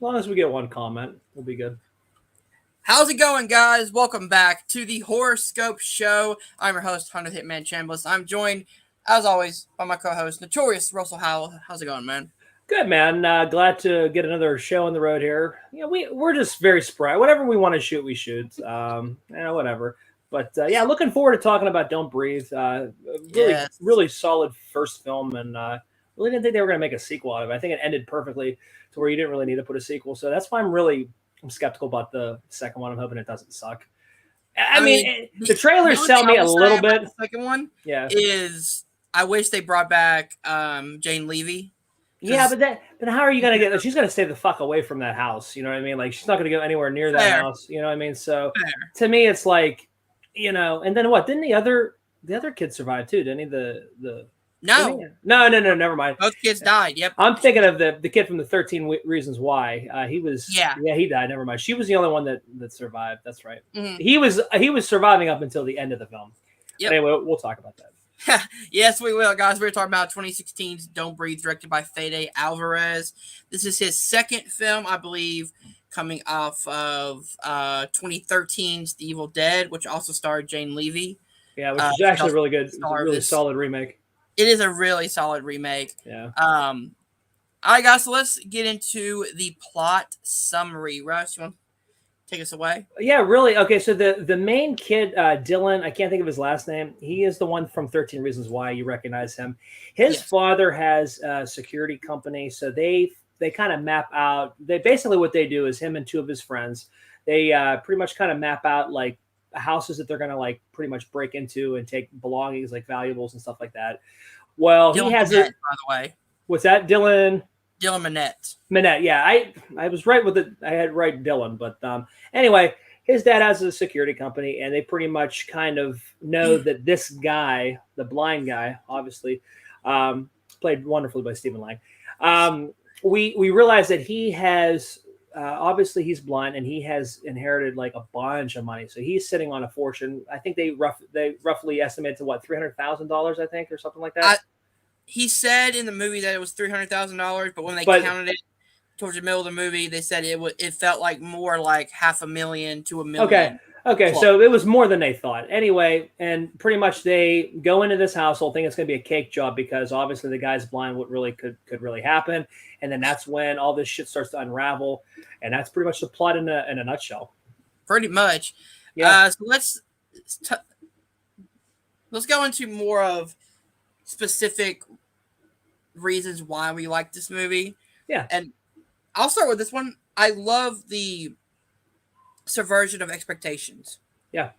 long as we get one comment, we'll be good. How's it going, guys? Welcome back to the HorrorScope Show. I'm your host, Hunter Hitman Chambliss. I'm joined, as always, by my co-host, Notorious Russell Howell. How's it going, man? Good, man. Glad to get another show on the road here. We're just very spry. Whatever we want to shoot, we shoot. Whatever. But looking forward to talking about Don't Breathe. Really solid first film, and really didn't think they were going to make a sequel out of it. I think it ended perfectly to where you didn't really need to put a sequel. So that's why I'm skeptical about the second one. I'm hoping it doesn't suck. I mean, the trailers sell me a little bit. The second one, is I wish they brought back Jane Levy. Yeah, but how are you gonna get? She's gonna stay the fuck away from that house. You know what I mean? Like she's not gonna go anywhere near that house. You know what I mean? So to me, it's like, and then what? Didn't the other kid survive too? Didn't he? No, never mind. Both kids died. Yep. I'm thinking of the kid from the 13 Reasons Why. He died. Never mind. She was the only one that survived. That's right. Mm-hmm. He was surviving up until the end of the film. Yep. Anyway, we'll talk about that. Yes, we will, guys. We're talking about 2016's Don't Breathe, directed by Fede Alvarez. This is his second film, I believe, coming off of 2013's The Evil Dead, which also starred Jane Levy. Yeah, which is actually really good. It's a really solid remake. It is a really solid remake. Yeah. All right, guys, so let's get into the plot summary. Russ, you want to take us away? Yeah, really. Okay, so the main kid, Dylan, I can't think of his last name. He is the one from 13 Reasons Why. You recognize him. His father has a security company, so they kind of map out. Basically what they do is him and two of his friends. They pretty much kind of map out like houses that they're going to like pretty much break into and take belongings like valuables and stuff like that. Well, Dylan he has Minette, by the way. What's that? Dylan Minette. Minette, yeah. I was right with it. I had right Dylan, but anyway, his dad has a security company, and they pretty much kind of know that this guy, the blind guy, obviously, played wonderfully by Stephen Lang. We realize that he has obviously he's blind, and he has inherited like a bunch of money, so he's sitting on a fortune. I think they roughly estimate to $300,000, I think, or something like that. He said in the movie that it was $300,000, but when they counted it towards the middle of the movie, they said it felt like more like $500,000 to $1 million. Okay, so it was more than they thought. Anyway, and pretty much they go into this household thinking it's going to be a cake job because obviously the guy's blind. What really could really happen, and then that's when all this shit starts to unravel, and that's pretty much the plot in a nutshell. Pretty much. Yeah. So let's go into more of specific reasons why we like this movie. Yeah. And I'll start with this one. I love the subversion of expectations. Yeah.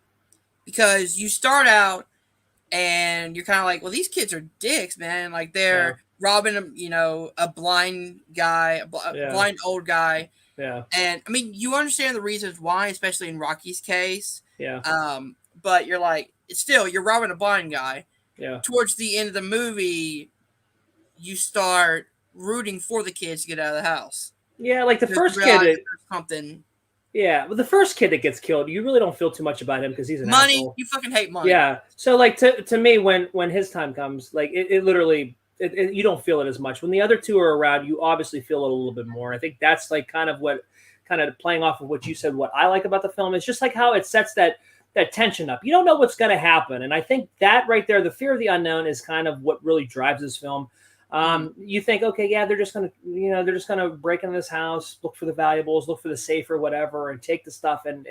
Because you start out and you're kind of like, well, these kids are dicks, man. Like they're robbing a blind guy, blind old guy. Yeah. And I mean, you understand the reasons why, especially in Rocky's case. Yeah. But you're like, still, you're robbing a blind guy. Yeah. Towards the end of the movie, you start rooting for the kids to get out of the house. Yeah, like the first kid. Something. Yeah, but the first kid that gets killed, you really don't feel too much about him because he's an asshole. You fucking hate money. Yeah. So like to me, when his time comes, like it literally, you don't feel it as much. When the other two are around, you obviously feel it a little bit more. I think that's like kind of playing off of what you said. What I like about the film is just like how it sets that tension up. You don't know what's going to happen, and I think that right there, the fear of the unknown, is kind of what really drives this film. You think, okay, yeah, they're just gonna break into this house, look for the valuables, look for the safe or whatever, and take the stuff and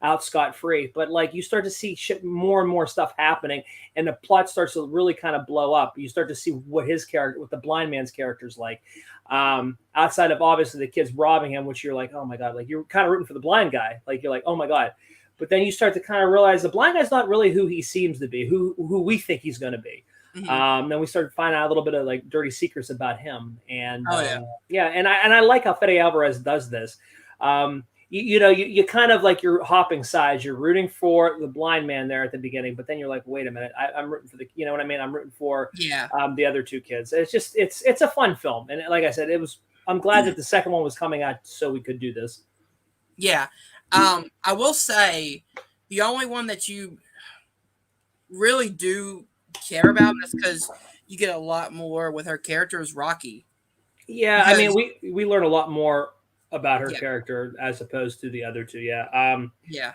out scot-free. But like you start to see more and more stuff happening, and the plot starts to really kind of blow up. You start to see what the blind man's character is like. Outside of obviously the kids robbing him, which you're like, oh my god, like you're kind of rooting for the blind guy, like you're like, oh my god. But then you start to kind of realize the blind guy's not really who he seems to be, who we think he's going to be. Mm-hmm. Then we started finding out a little bit of like dirty secrets about him, and and I like how Fede Alvarez does this. You kind of like you're hopping sides. You're rooting for the blind man there at the beginning, but then you're like, wait a minute, I'm rooting for I'm rooting for the other two kids. It's a fun film, and like I said, I'm glad that the second one was coming out so we could do this. Yeah. I will say the only one that you really do care about is because you get a lot more with her character is Rocky. Yeah, because, I mean, we learn a lot more about her Yeah. character as opposed to the other two. Yeah. Yeah.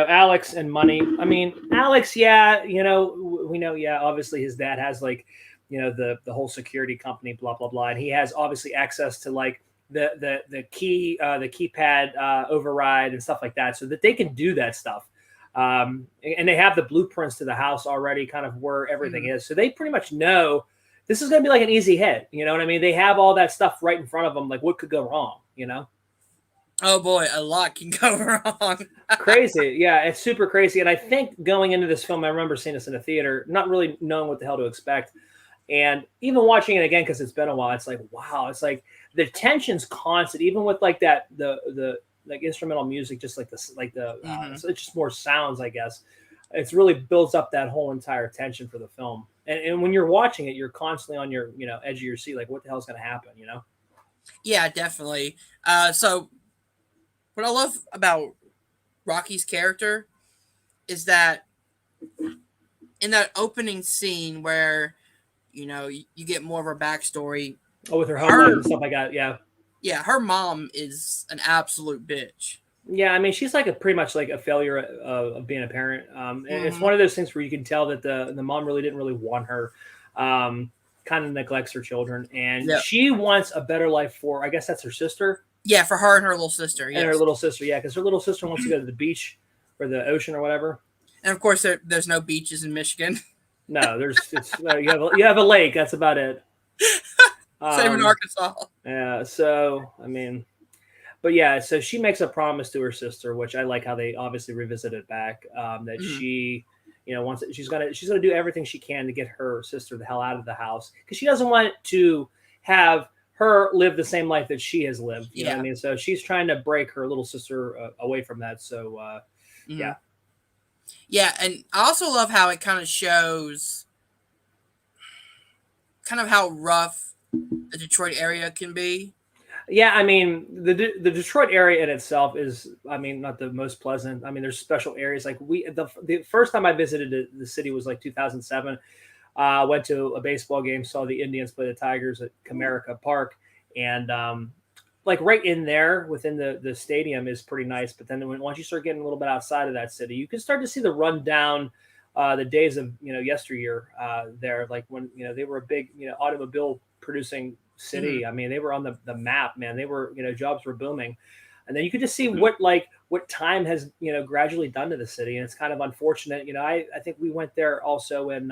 Alex and money. I mean, Alex, yeah, we know, yeah, obviously his dad has like, the whole security company, blah blah blah, and he has obviously access to like the keypad override and stuff like that, so that they can do that stuff. And they have the blueprints to the house already, kind of where everything is, so they pretty much know this is going to be like an easy hit. You know what I mean? They have all that stuff right in front of them. Like, what could go wrong? Oh boy, a lot can go wrong. Crazy. Yeah, it's super crazy. And I think going into this film, I remember seeing this in a theater, not really knowing what the hell to expect. And even watching it again, because it's been a while, it's like, wow, it's like the tension's constant, even with like that, the like instrumental music, just like this, like so it's just more sounds, I guess. It's really builds up that whole entire tension for the film. And when you're watching it, you're constantly on your, edge of your seat, like what the hell's going to happen? Yeah, definitely. So what I love about Rocky's character is that in that opening scene where you get more of her backstory. Oh, with her home life and stuff like that. Yeah. Yeah, her mom is an absolute bitch. Yeah, I mean, she's like pretty much like a failure of being a parent. And it's one of those things where you can tell that the mom really didn't really want her. Kind of neglects her children, and she wants a better life for, I guess that's her sister. Yeah, for her and her little sister. Yes. And her little sister, yeah, because her little sister wants to go to the beach or the ocean or whatever. And of course, there's no beaches in Michigan. No, you have a lake. That's about it. Same in Arkansas. Yeah, so I mean, but yeah, so she makes a promise to her sister, which I like how they obviously revisit it back. That she, wants she's gonna do everything she can to get her sister the hell out of the house, because she doesn't want to have her live the same life that she has lived. You know what I mean? So she's trying to break her little sister away from that. So yeah. Yeah, and I also love how it kind of shows kind of how rough the Detroit area can be. Yeah, I mean, the Detroit area in itself is, I mean, not the most pleasant. I mean, there's special areas. Like the first time I visited the city was like 2007. Went to a baseball game, saw the Indians play the Tigers at Comerica Park, and like right in there within the stadium is pretty nice. But then once you start getting a little bit outside of that city, you can start to see the rundown, the days of yesteryear there. Like when they were a big automobile producing city. I mean, they were on the map, man. They were jobs were booming, and then you could just see what time has gradually done to the city, and it's kind of unfortunate. I think we went there also in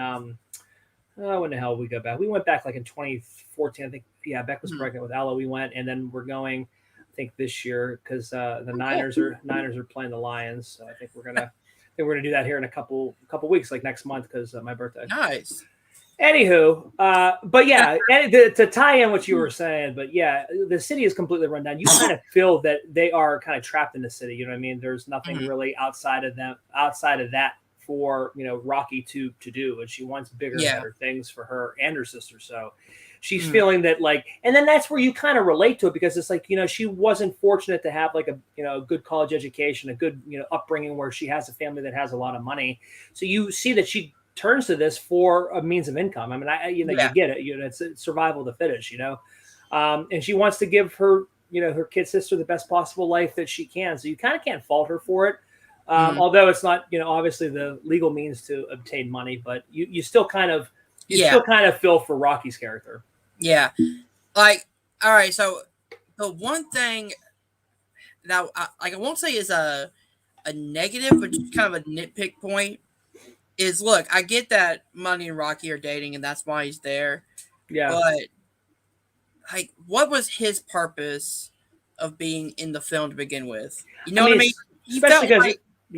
when the hell we go back? We went back like in 2014. I think, yeah, Beck was pregnant with Ella. We went, and then we're going, I think this year, because the Niners are playing the Lions. So I think we're gonna do that here in a couple weeks, like next month, because my birthday. Nice. Anywho, but yeah, to tie in what you were saying, but yeah, the city is completely run down. You kind of feel that they are kind of trapped in the city. You know what I mean? There's nothing really outside of that for Rocky to do, and she wants bigger and better things for her and her sister. So she's feeling that, like, and then that's where you kind of relate to it, because it's like she wasn't fortunate to have like a good college education, a good upbringing where she has a family that has a lot of money. So you see that she turns to this for a means of income. I mean, you get it. It's survival of the fittest. And she wants to give her her kid sister the best possible life that she can. So you kind of can't fault her for it. Although it's not, obviously the legal means to obtain money, but you still kind of feel for Rocky's character. Yeah. Like, all right. So the one thing that I won't say is a negative, but just kind of a nitpick point is, look, I get that Money and Rocky are dating and that's why he's there. Yeah. But like, what was his purpose of being in the film to begin with? You know what I mean?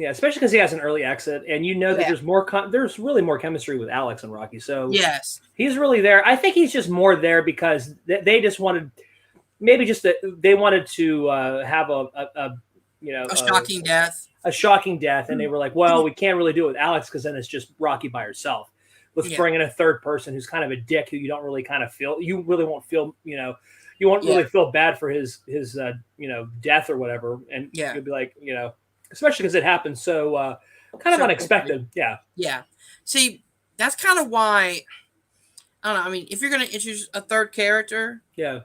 Especially because he has an early exit, and that there's really more chemistry with Alex and Rocky. So yes, he's really there. I think he's just more there because they just wanted, they wanted to have a shocking death. A shocking death, and they were like, well, we can't really do it with Alex because then it's just Rocky by herself. Let's bring in a third person who's kind of a dick who you don't really kind of feel. You really won't feel, you won't really feel bad for his death or whatever, and you'll be like, especially because it happened so kind of unexpected. Yeah. See, that's kind of why, I don't know. I mean, if you're going to introduce a third character, yeah,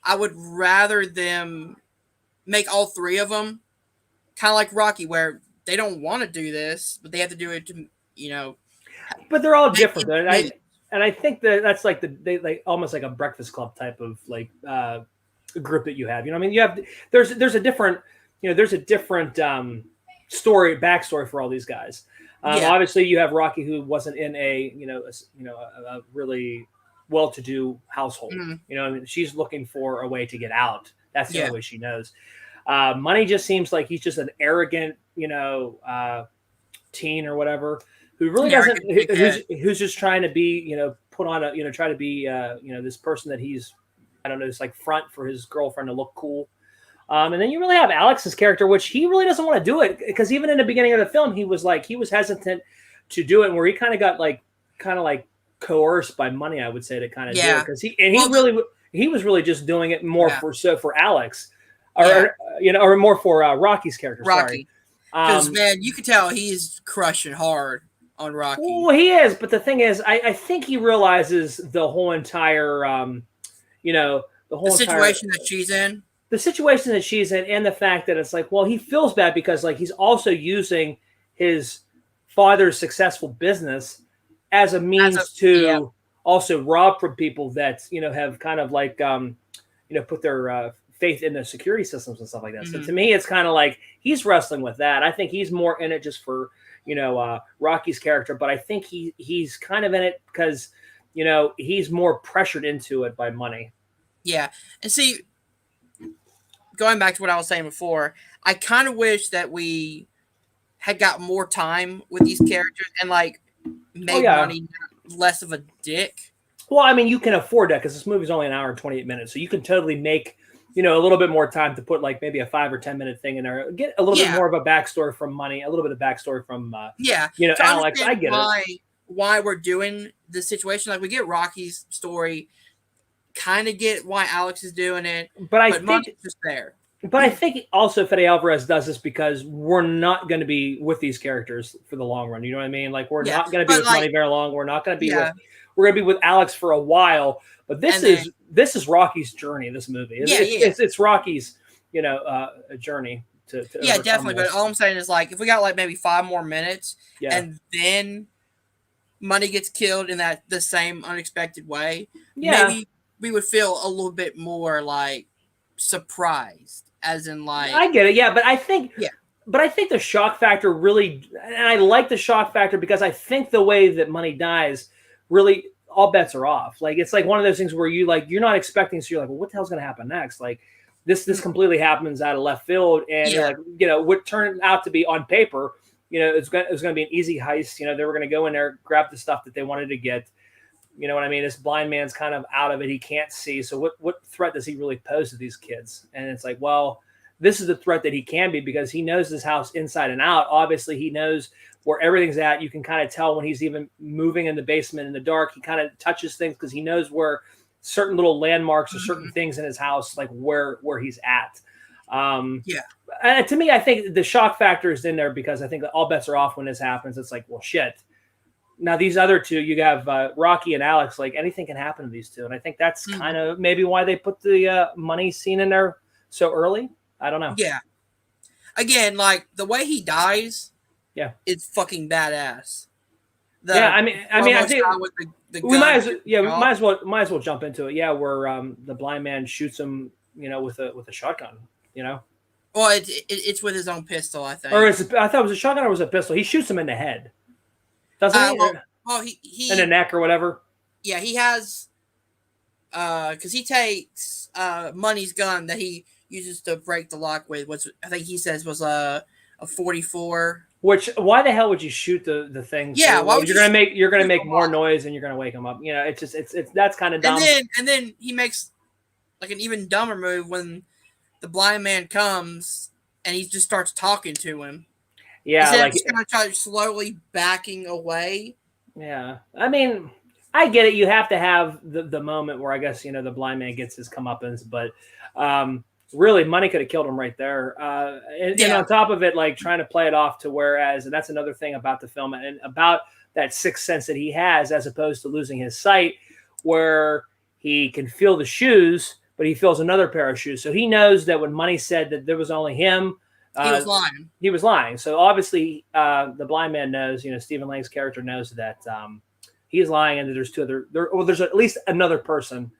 I would rather them make all three of them kind of like Rocky, where they don't want to do this, but they have to do it to, But they're all make different. it And big. I think that's like they like almost like a Breakfast Club type of like group that you have. You know what I mean? You have there's a different story backstory for all these guys. Yeah. Obviously, you have Rocky, who wasn't in a really well-to-do household. Mhm. You know, I mean, she's looking for a way to get out. That's the Yeah. only way she knows. Money just seems like he's just an arrogant, teen or whatever, who really An doesn't, arrogant dickhead. who's just trying to be, put on a, try to be, this person that he's, I don't know, it's like front for his girlfriend to look cool. And then you really have Alex's character, which he really doesn't want to do it, because even in the beginning of the film, he was hesitant to do it, where he kind of got coerced by money, I would say, to kind of do it, because he was really just doing it more for Alex, or more for Rocky's character. Rocky, because Sorry. man, you can tell he's crushing hard on Rocky. Well, he is, but the thing is, I think he realizes the whole entire, the situation that she's in. The situation that she's in, and the fact that it's like, well, he feels bad because like he's also using his father's successful business as a means to also rob from people that have kind of like put their faith in the security systems and stuff like that. Mm-hmm. So to me, it's kind of like he's wrestling with that. I think he's more in it just for Rocky's character, but I think he's kind of in it because he's more pressured into it by money. Yeah, and see, going back to what I was saying before, I kind of wish that we had got more time with these characters and like made money less of a dick. Well, I mean, you can afford that because this movie's only an hour and 28 minutes, so you can totally make a little bit more time to put like maybe a 5 or 10 minute thing in there, get a little bit more of a backstory from money, a little bit of backstory from Alex. I get it. Why we're doing this situation, like we get Rocky's story. Kind of get why Alex is doing it, but I think it's just there. But I think also Fede Alvarez does this because we're not going to be with these characters for the long run. You know what I mean? Like we're not going to be with Money very long. We're not going to be we're going to be with Alex for a while. But this is Rocky's journey. This movie, it's Rocky's journey to definitely. But all I'm saying is like if we got like maybe 5 more minutes, and then Money gets killed in the same unexpected way, maybe we would feel a little bit more like surprised, as in like I get it, but I think the shock factor really, and I like the shock factor because I think the way that Money dies, really all bets are off. Like it's like one of those things where you're not expecting, so you're like, well, what the hell's going to happen next? Like this completely happens out of left field, and you're like, what turned out to be on paper, it was going to be an easy heist. They were going to go in there, grab the stuff that they wanted to get. You know what I mean? This blind man's kind of out of it. He can't see. So what threat does he really pose to these kids? And it's like, well, this is the threat that he can be because he knows this house inside and out. Obviously, he knows where everything's at. You can kind of tell when he's even moving in the basement in the dark. He kind of touches things because he knows where certain little landmarks or certain things in his house, like where he's at. And to me, I think the shock factor is in there because I think that all bets are off when this happens. It's like, well, shit. Now, these other two, you have Rocky and Alex, like anything can happen to these two. And I think that's kind of maybe why they put the money scene in there so early. I don't know. Yeah. Again, like the way he dies is fucking badass. I think we might as well jump into it. Yeah, where the blind man shoots him, with a shotgun, Well, it's with his own pistol, I think. Or I thought it was a shotgun or was it a pistol. He shoots him in the head. Doesn't he? He in the neck or whatever. Yeah, he has. Because he takes Money's gun that he uses to break the lock with, which I think he says was a 44. Which why the hell would you shoot the thing? Yeah, why would you're gonna make more noise and you're gonna wake him up. It's just it's that's kind of dumb. And then he makes like an even dumber move when the blind man comes and he just starts talking to him. Yeah, like just gonna try slowly backing away. Yeah, I mean, I get it. You have to have the moment where I guess the blind man gets his comeuppance, but really, Money could have killed him right there. And on top of it, like trying to play it off to whereas, and that's another thing about the film and about that sixth sense that he has, as opposed to losing his sight, where he can feel the shoes, but he feels another pair of shoes. So he knows that when Money said that there was only him, he was lying. He was lying. So obviously, the blind man knows. Stephen Lang's character knows that he's lying, and that there's two other. There's at least another person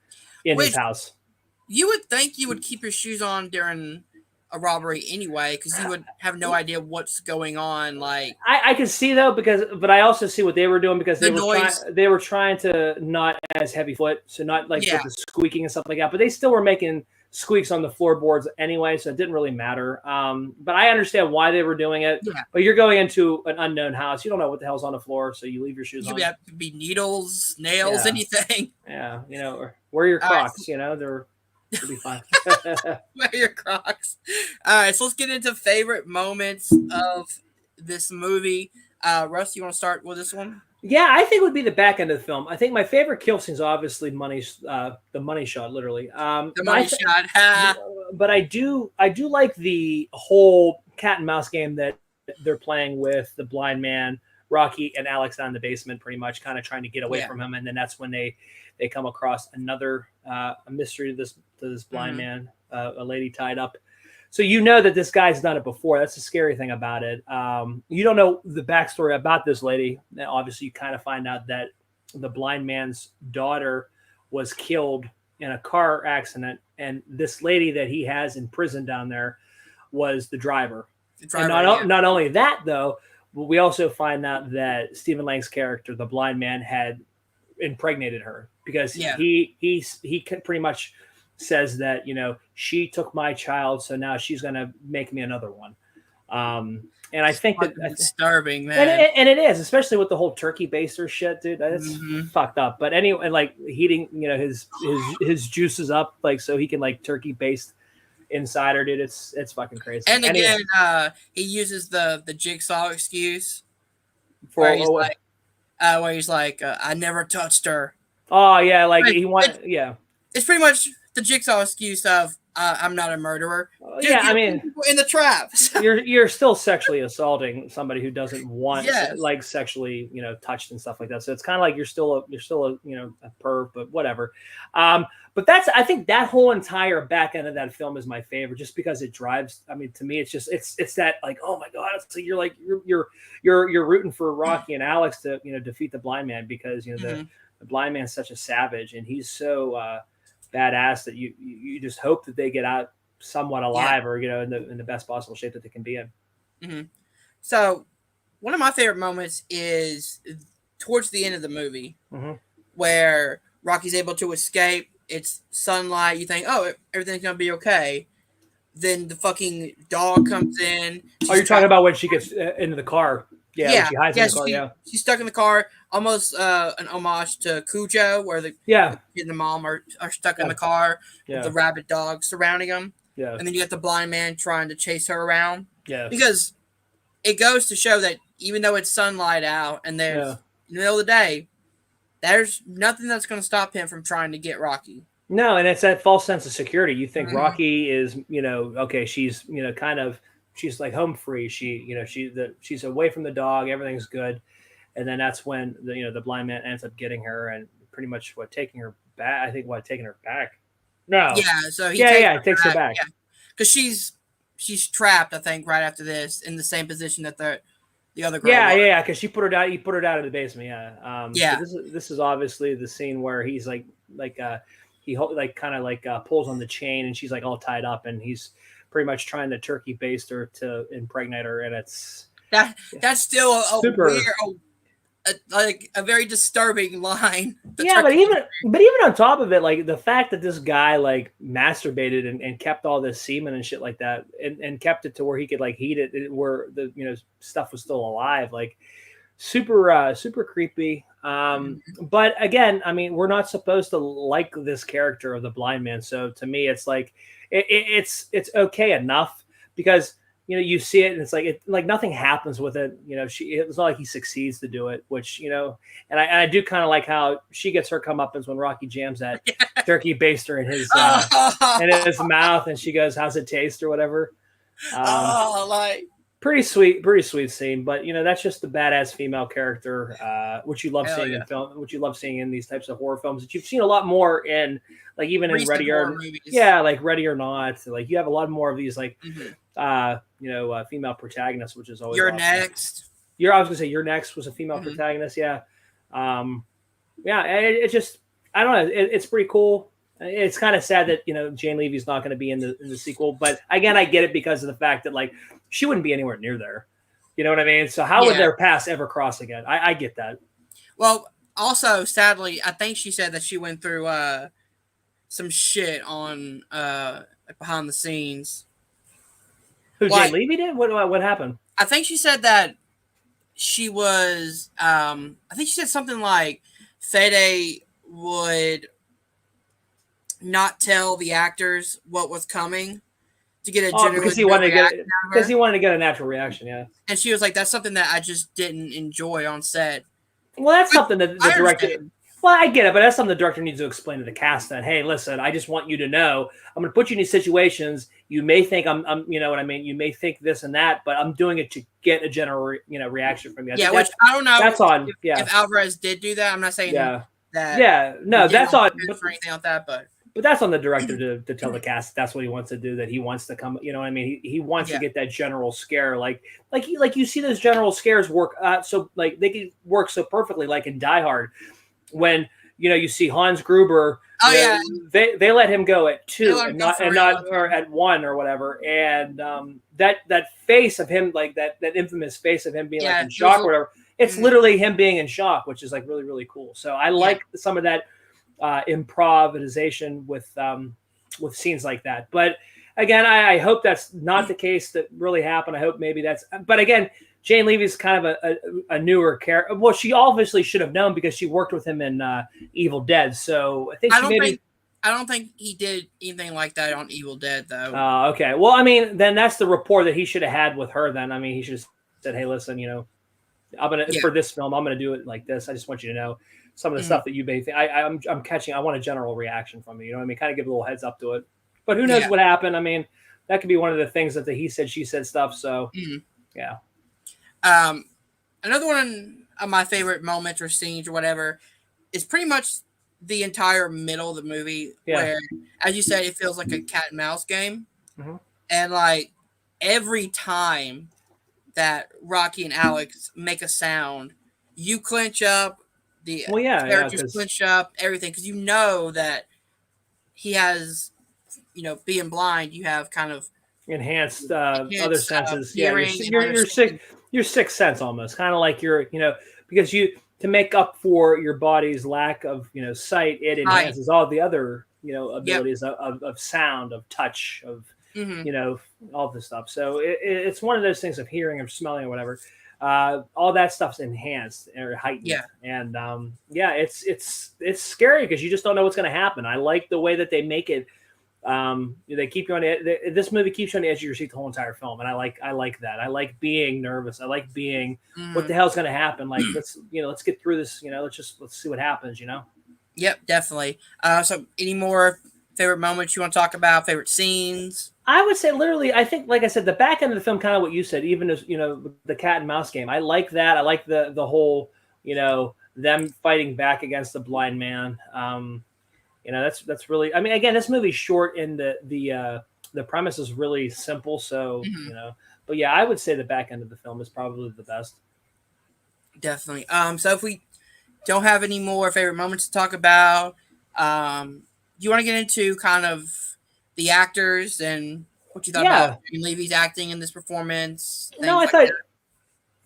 in his house. You would think you would keep your shoes on during a robbery anyway, because you would have no idea what's going on. Like I can see though, but I also see what they were doing, because they were trying to not as heavy foot, so not like with the squeaking and stuff like that. But they still were making squeaks on the floorboards anyway, so it didn't really matter. But I understand why they were doing it. Yeah. But you're going into an unknown house, you don't know what the hell's on the floor, so you leave your shoes on. It could be needles, nails, anything. Yeah, or wear your Crocs. They're. It'll be fine. Wear your Crocs. All right, so let's get into favorite moments of this movie. Russ, you want to start with this one? Yeah, I think it would be the back end of the film. I think my favorite kill scene is obviously the money shot, literally. The money shot. But I do like the whole cat and mouse game that they're playing with the blind man, Rocky, and Alex down in the basement, pretty much kind of trying to get away from him. And then that's when they come across another a mystery to this blind man, a lady tied up. So that this guy's done it before. That's the scary thing about it. You don't know the backstory about this lady. Now, obviously, you kind of find out that the blind man's daughter was killed in a car accident, and this lady that he has in prison down there was the driver. And not only that, though, but we also find out that Stephen Lang's character, the blind man, had impregnated her, because he pretty much says that she took my child, so now she's gonna make me another one. And I think that's disturbing, man. And it is, especially with the whole turkey baster shit, dude. That's fucked up. But anyway, like heating his juices up, like so he can like turkey baste inside her, dude. It's fucking crazy. And again, he uses the jigsaw excuse where he's like, I never touched her. Oh yeah, like he wants. Yeah, it's pretty much the jigsaw excuse of I'm not a murderer. Dude, yeah, I mean, in the trap. you're still sexually assaulting somebody who doesn't want like sexually touched and stuff like that. So it's kind of like you're still a perv, but whatever. But I think that whole entire back end of that film is my favorite, just because it drives. I mean, to me, it's just it's that like, oh my god, so you're rooting for Rocky and Alex to defeat the blind man, because the blind man's such a savage, and he's so badass that you just hope that they get out somewhat alive, or in the best possible shape that they can be in. Mm-hmm. So one of my favorite moments is towards the end of the movie, where Rocky's able to escape. It's sunlight. You think, oh, everything's gonna be okay. Then the fucking dog comes in. You're talking about when she gets into the car. Yeah, she hides in the car. She's stuck in the car, almost an homage to Cujo, where the kid and the mom are stuck in the car with the rabid dog surrounding them. Yeah, and then you got the blind man trying to chase her around. Yeah, because it goes to show that even though it's sunlight out and there's in the middle of the day, there's nothing that's going to stop him from trying to get Rocky. No, and it's that false sense of security. You think Rocky is, okay, she's, she's like home free. She's away from the dog. Everything's good. And then that's when the blind man ends up getting her and pretty much taking her back. I think taking her back. No. Yeah. So he takes her back. Because she's trapped, I think, right after this in the same position that the other girl. Yeah. Because she put her down. He put her down in the basement. Yeah. So this is obviously the scene where he's he pulls on the chain, and she's like all tied up, and he's pretty much trying to turkey baste her to impregnate her, and that's still a weird, a very disturbing line. Yeah, but even on top of it, like the fact that this guy like masturbated and kept all this semen and shit like that, and kept it to where he could like heat it where the stuff was still alive, like super creepy. But again, I mean, we're not supposed to like this character of the blind man, so to me, it's like it's okay enough, because you see it and it's like nothing happens with it. It's not like he succeeds to do it, which and I do kind of like how she gets her comeuppance when Rocky jams that turkey baster in his mouth, and she goes, "How's it taste?" or whatever. pretty sweet scene. But that's just the badass female character, which you love Hell seeing yeah. in film, which you love seeing in these types of horror films that you've seen a lot more in, like even in Recent Ready horror or movies. like Ready or Not. Like you have a lot more of these like female protagonists, which is always You're awesome. Next. I was gonna say You're Next was a female protagonist. Yeah, it just I don't know. It's pretty cool. It's kind of sad that Jane Levy's not going to be in the sequel, but again, I get it because of the fact that like she wouldn't be anywhere near there. You know what I mean? So how would their paths ever cross again? I get that. Well, also sadly, I think she said that she went through some shit on behind the scenes. Who, Jane Levy did? What happened? I think she said that she was. I think she said something like Fede would not tell the actors what was coming to get a genuine because he wanted to get a natural reaction. Yeah, and she was like, "That's something that I just didn't enjoy on set." Well, that's something that the director. Well, I get it, but that's something the director needs to explain to the cast. That hey, listen, I just want you to know, I'm going to put you in these situations. You may think I'm, you know what I mean. You may think this and that, but I'm doing it to get a general, reaction from you. Yeah, which I don't know. That's on. If Alvarez did do that, I'm not saying that. Yeah, no, that's on. For anything like that, but that's on the director to tell the cast that's what he wants to do. That he wants to come. You know what I mean? He wants to get that general scare, like you see those general scares work. So like they can work so perfectly, like in Die Hard. When you see Hans Gruber, they let him go at 2 and not or at 1 or whatever, and that face of him, like that infamous face of him being like in shock or whatever, it's literally him being in shock, which is like really really cool. So I like some of that improvisation with scenes like that. But again, I hope that's not the case that really happened. I hope maybe that's. But again, Jane Levy's kind of a newer character. Well, she obviously should have known because she worked with him in Evil Dead. So I think I don't think he did anything like that on Evil Dead, though. Okay. Well, I mean, then that's the rapport that he should have had with her. Then I mean, he should have said, "Hey, listen, I'm gonna for this film, I'm gonna do it like this. I just want you to know some of the stuff that you may think. I'm catching. I want a general reaction from you. You know what I mean? Kind of give a little heads up to it. But who knows what happened? I mean, that could be one of the things that the he said, she said stuff. So yeah. Another one of my favorite moments or scenes or whatever is pretty much the entire middle of the movie where, as you said, it feels like a cat and mouse game. And like every time that Rocky and Alex make a sound, you clench up, the characters clench up, everything, because you know that he has, being blind, you have kind of enhanced other senses. Hearing, your sixth sense almost, kind of like because to make up for your body's lack of sight, it enhances all the other abilities of sound, of touch, of all this stuff. So it's one of those things of hearing or smelling or whatever. All that stuff's enhanced or heightened. And it's scary because you just don't know what's going to happen. I like the way that they make it. They keep you on this movie keeps you on the edge of your seat the whole entire film, and I like that. I like being nervous. I like being what the hell's going to happen. Like let's get through this. Let's see what happens. Yep, definitely. So any more favorite moments you want to talk about? Favorite scenes? I would say literally. I think, like I said, the back end of the film, kind of what you said. Even as the cat and mouse game. I like that. I like the whole them fighting back against the blind man. That's really. I mean, again, this movie's short, and the premise is really simple. So but yeah, I would say the back end of the film is probably the best. Definitely. So if we don't have any more favorite moments to talk about, do you want to get into kind of the actors and what you thought about Jane Levy's acting in this performance? No, I thought.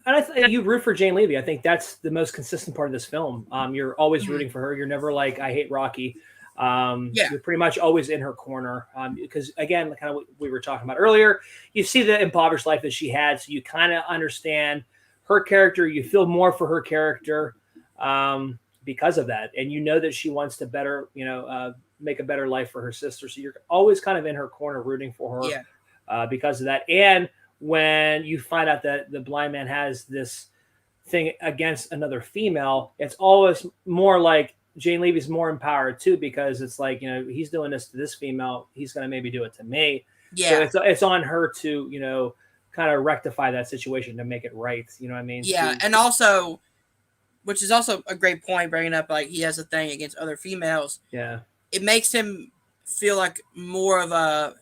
And I think you root for Jane Levy. I think that's the most consistent part of this film. You're always rooting for her. You're never like, I hate Rocky. You're pretty much always in her corner because, again, kind of what we were talking about earlier, you see the impoverished life that she had, so you kind of understand her character. You feel more for her character because of that, and you know that she wants to better, make a better life for her sister. So you're always kind of in her corner, rooting for her because of that. And when you find out that the blind man has this thing against another female, it's always more like Jane Levy's more empowered too, because it's like, he's doing this to this female, he's going to maybe do it to me. So it's on her to, kind of rectify that situation to make it right. You know what I mean? Yeah, and also, which is also a great point, bringing up like he has a thing against other females. Yeah, it makes him feel like more of a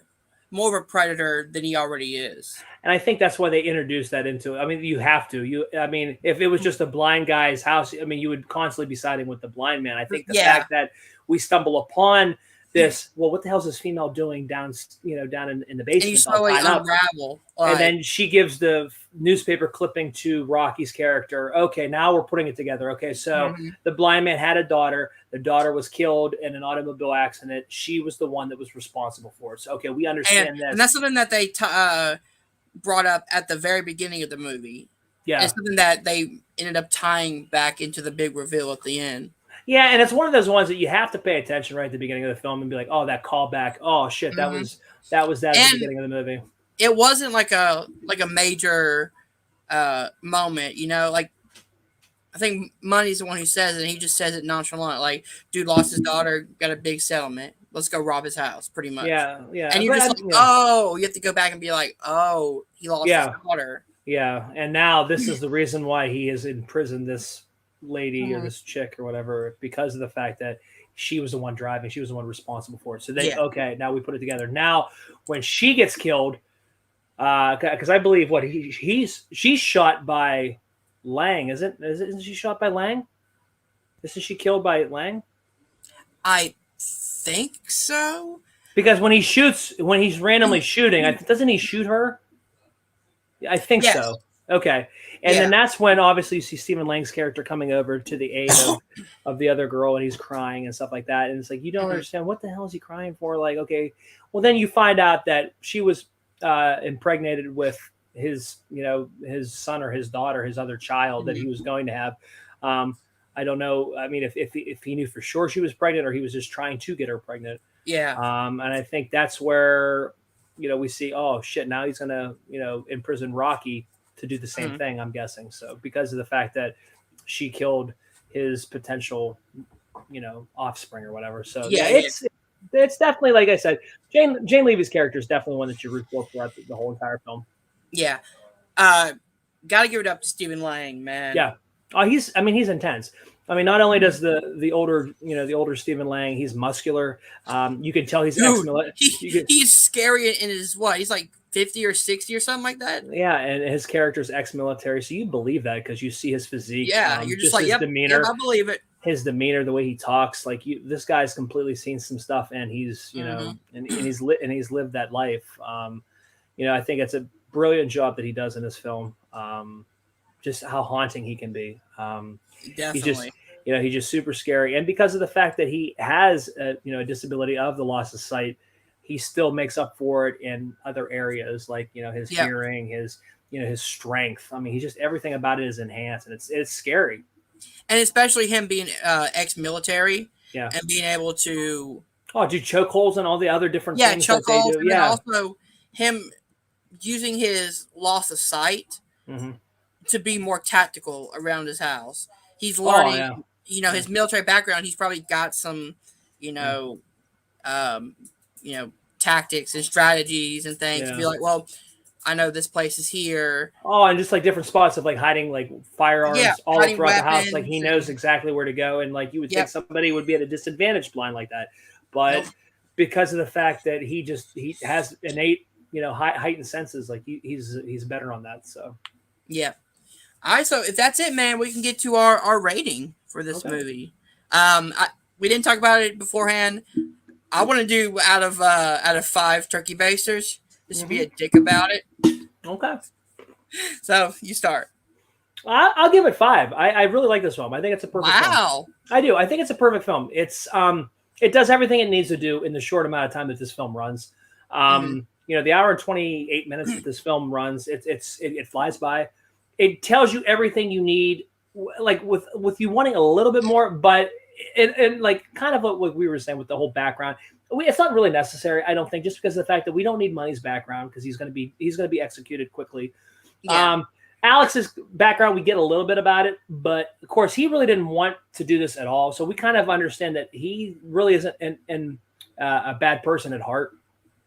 predator than he already is. and I think that's why they introduced that into it. I mean, you have to. I mean, if it was just a blind guy's house, I mean, you would constantly be siding with the blind man. I think the fact that we stumble upon this, well, what the hell is this female doing down in the basement? And you slowly unravel. And then she gives the newspaper clipping to Rocky's character. Okay, now we're putting it together. Okay, so the blind man had a daughter. The daughter was killed in an automobile accident. She was the one that was responsible for it. So, okay, we understand that. And that's something that they brought up at the very beginning of the movie. Yeah. It's something that they ended up tying back into the big reveal at the end. Yeah, and it's one of those ones that you have to pay attention right at the beginning of the film and be like, oh, that callback. Oh, shit, that was that at the beginning of the movie. It wasn't like a major moment, like I think Money's the one who says it, and he just says it nonchalant, like, dude lost his daughter, got a big settlement. Let's go rob his house, pretty much. Yeah. And you're just like, oh, you have to go back and be like, oh, he lost his daughter. Yeah, and now this is the reason why he is in prison, this lady or this chick or whatever, because of the fact that she was the one driving, she was the one responsible for it. So okay, now we put it together. Now when she gets killed, because I believe she's shot by Lang, isn't she shot by Lang? Isn't she killed by Lang? I think so. Because when he's randomly shooting, doesn't he shoot her? I think so. Okay. And then that's when obviously you see Stephen Lang's character coming over to the aid of the other girl, and he's crying and stuff like that. And it's like, you don't understand, what the hell is he crying for? Like, okay, well then you find out that she was impregnated with his son or his daughter, his other child that he was going to have. I don't know. I mean, if he knew for sure she was pregnant, or he was just trying to get her pregnant. Yeah. And I think that's where, we see, oh shit, now he's gonna, imprison Rocky to do the same thing, I'm guessing. So because of the fact that she killed his potential, offspring or whatever. So it's definitely, like I said, Jane Levy's character is definitely one that you root for throughout the whole entire film. Yeah. Gotta give it up to Stephen Lang, man. Yeah. Oh, he's intense. I mean, not only does the older Stephen Lang, he's muscular. You can tell he's ex-military. He's scary in his he's like 50 or 60 or something like that. Yeah, and his character's ex-military, so you believe that because you see his phezique. Yeah, you're just like, his demeanor. I believe it. His demeanor, the way he talks, like this guy's completely seen some stuff, and he's and he's lived that life. I think it's a brilliant job that he does in this film. Just how haunting he can be. Definitely. He's just super scary, and because of the fact that he has a disability of the loss of sight, he still makes up for it in other areas, like his hearing, his strength. I mean, he's just, everything about it is enhanced, and it's scary. And especially him being ex-military, and being able to do chokeholds and all the other different things that they do. And then also him using his loss of sight to be more tactical around his house. He's learning, his military background. He's probably got some, tactics and strategies and things to be like, well, I know this place is here. Oh, and just like different spots of like hiding like firearms all throughout the house. Like he knows exactly where to go. And like you would think somebody would be at a disadvantage blind like that. But because of the fact that he has innate, heightened senses, like he's better on that. So, yeah. All right. So if that's it, man, we can get to our rating for this movie. We didn't talk about it beforehand. I want to do out of 5 turkey basters. Just to be a dick about it. Okay. So you start. I'll give it 5. I really like this film. I think it's a perfect film. Wow. I do. I think it's a perfect film. It's it does everything it needs to do in the short amount of time that this film runs. The hour and 28 minutes that this film runs, it flies by. It tells you everything you need, like with you wanting a little bit more, but and like kind of what we were saying with the whole background. It's not really necessary, I don't think, just because of the fact that we don't need Money's background because he's going to be executed quickly. Yeah. Alex's background, we get a little bit about it, but of course he really didn't want to do this at all. So we kind of understand that he really isn't a bad person at heart.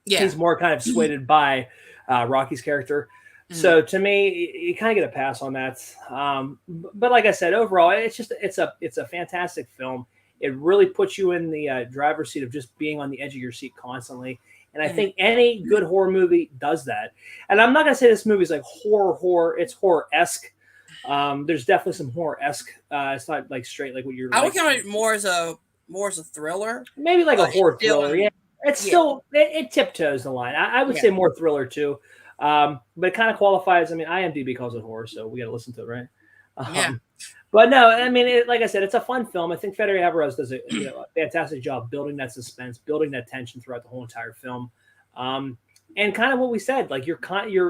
Yeah. He's more kind of swayed by Rocky's character. So to me, you kind of get a pass on that. But like I said, overall, it's a fantastic film. It really puts you in the driver's seat of just being on the edge of your seat constantly. And I think any good horror movie does that. And I'm not gonna say this movie is like horror. It's horror-esque. There's definitely some horror-esque. It's not like straight like what you're. I would count it more as a thriller. Maybe like a horror thriller. Yeah, it's still it tiptoes the line. I would say more thriller too. But it kind of qualifies. I mean, IMDb calls it horror, so we got to listen to it, right? But no, I mean, like I said, it's a fun film. I think Fede Alvarez does a fantastic job building that suspense, building that tension throughout the whole entire film. And kind of what we said, like you're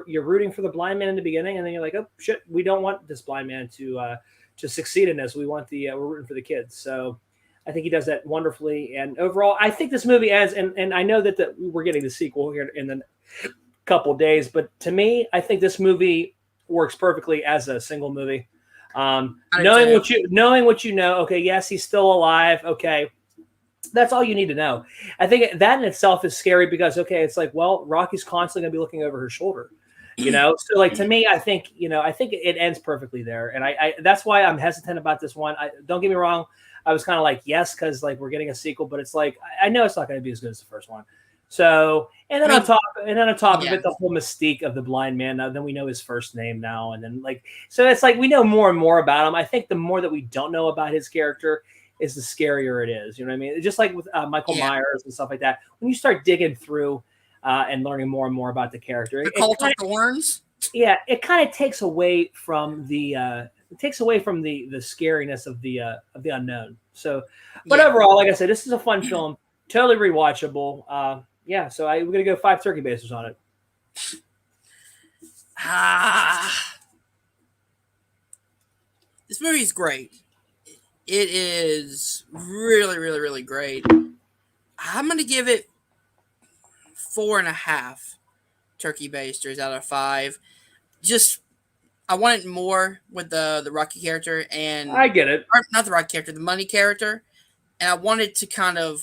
rooting for the blind man in the beginning, and then you're like, oh shit, we don't want this blind man to succeed in this. We want we're rooting for the kids. So I think he does that wonderfully. And overall, I think this movie ends, and I know that we're getting the sequel here in the couple days, but to me, I think this movie works perfectly as a single movie. Knowing what you know, okay, yes, he's still alive. Okay, that's all you need to know. I think that in itself is scary because it's like, well, Rocky's constantly gonna be looking over her shoulder, So like to me, I think it ends perfectly there, and I that's why I'm hesitant about this one. Don't get me wrong, I was kind of like yes because like we're getting a sequel, but it's like I know it's not going to be as good as the first one. So, and then on top of it, the whole mystique of the blind man. Now, then we know his first name now, and then so it's like we know more and more about him. I think the more that we don't know about his character, is the scarier it is. You know what I mean? Just like with Michael Myers and stuff like that. When you start digging through and learning more and more about the character, the Cult of Thorns. Yeah, it kind of takes away from the scariness of the unknown. So, but overall, like I said, this is a fun film, totally rewatchable. So we're gonna go 5 turkey bases on it. This movie is great. It is really, really, really great. I'm gonna give it 4.5 turkey basters out of 5. Just I wanted more with the Rocky character, and I get it. Or not the Rocky character, the Money character, and I wanted to kind of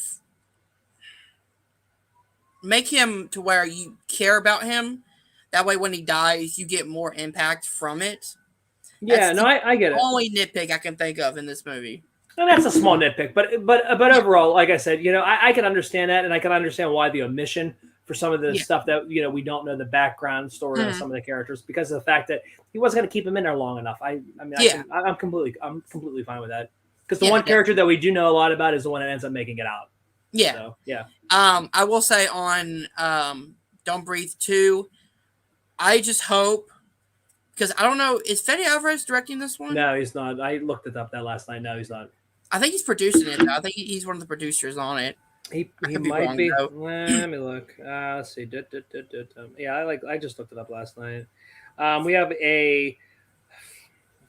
make him to where you care about him. That way, when he dies, you get more impact from it. Yeah, I get it. Only nitpick I can think of in this movie. And that's a small nitpick, but overall, like I said, I can understand that, and I can understand why the omission for some of the stuff that we don't know the background story of some of the characters because of the fact that he wasn't going to keep him in there long enough. I'm completely fine with that because the one character that we do know a lot about is the one that ends up making it out. Yeah. So, yeah. I will say on Don't Breathe 2, I just hope, because I don't know, is Fede Alvarez directing this one? No, he's not. I looked it up that last night. No, he's not. I think he's producing it, though. I think he's one of the producers on it. He might be. Let me look. Let's see. Yeah, I just looked it up last night. We have a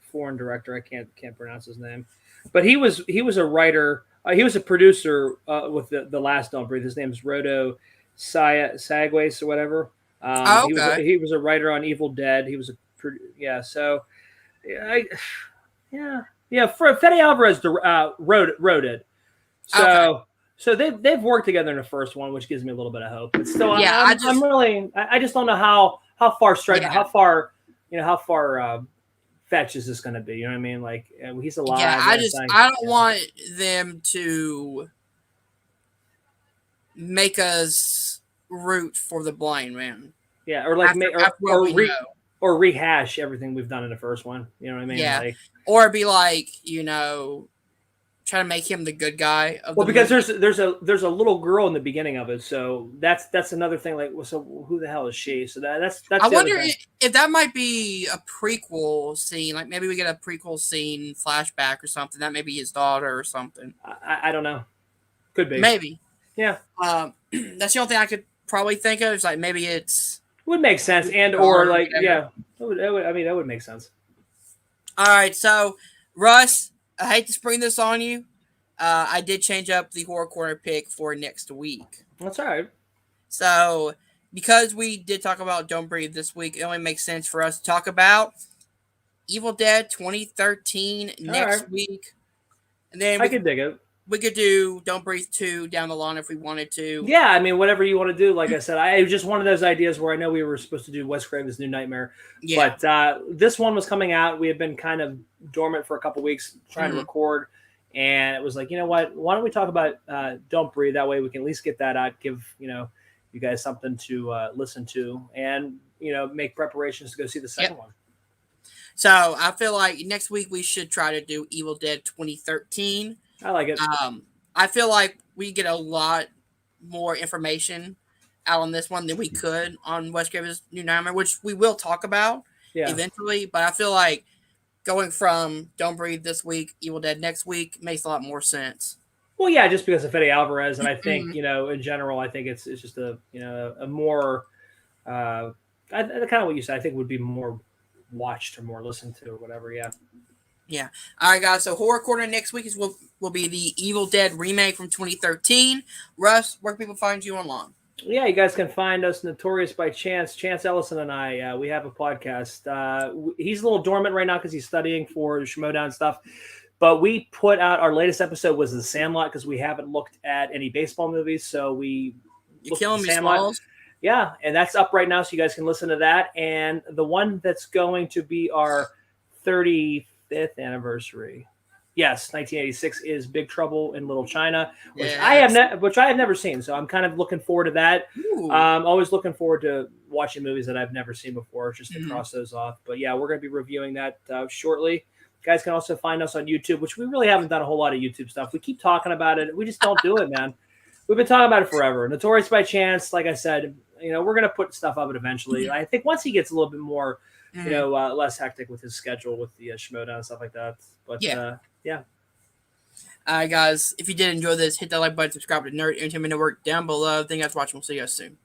foreign director. I can't pronounce his name, but he was a writer. He was a producer with the last Don't Breathe. His name's Rodo Sagways or whatever. He was a writer on Evil Dead. He was So For Fede Alvarez wrote it. So they've worked together in the first one, which gives me a little bit of hope. But still, I just don't know how far fetch is this going to be? You know what I mean? Like he's alive. Yeah, I don't want them to make us root for the blind man. Yeah, or or rehash everything we've done in the first one. You know what I mean? Yeah, or be like try to make him the good guy. Because there's a little girl in the beginning of it, so that's another thing. Like, so who the hell is she? So that's. I wonder if that might be a prequel scene. Like maybe we get a prequel scene flashback or something. That may be his daughter or something. I don't know. Could be. Maybe. Yeah. That's the only thing I could probably think of. Is like maybe it's. Would make sense, and or like yeah, that would make sense. All right, so Russ, I hate to spring this on you. I did change up the horror corner pick for next week. That's all right. So, because we did talk about Don't Breathe this week, it only makes sense for us to talk about Evil Dead 2013 next week. And then I can dig it. we could do Don't Breathe 2 down the line if we wanted to. Yeah, I mean, whatever you want to do. Like I said, I just one of those ideas where I know we were supposed to do Wes Craven's New Nightmare, but this one was coming out. We had been kind of dormant for a couple weeks trying to record, and it was like, you know what? Why don't we talk about Don't Breathe? That way we can at least get that out, give you guys something to listen to, and make preparations to go see the second one. So I feel like next week we should try to do Evil Dead 2013. I like it. I feel like we get a lot more information out on this one than we could on Wes Craven's New Nightmare, which we will talk about eventually. But I feel like going from Don't Breathe this week, Evil Dead next week makes a lot more sense. Well, yeah, just because of Fede Alvarez, and I think in general, I think it's just a more kind of what you said. I think would be more watched or more listened to or whatever. Yeah. All right, guys. So Horror Corner next week will be the Evil Dead remake from 2013. Russ, where can people find you online? Yeah, you guys can find us Notorious by Chance. Chance Ellison and I, we have a podcast. He's a little dormant right now because he's studying for Shimoda stuff. But we put out our latest episode was The Sandlot because we haven't looked at any baseball movies. So we You're killing me, Smalls. Yeah, and that's up right now, so you guys can listen to that. And the one that's going to be our 35th anniversary, yes, 1986, is Big Trouble in Little China, which I have never seen. So I'm kind of looking forward to that. Always looking forward to watching movies that I've never seen before, just to cross those off. But yeah, we're going to be reviewing that shortly. You guys can also find us on YouTube, which we really haven't done a whole lot of YouTube stuff. We keep talking about it. We just don't do it, man. We've been talking about it forever. Notorious by Chance, like I said, we're going to put stuff up eventually. I think once he gets a little bit more, less hectic with his schedule with the Shimoda and stuff like that. But yeah. All right, guys. If you did enjoy this, hit that like button, subscribe to Nerd Entertainment Network down below. Thank you guys for watching. We'll see you guys soon.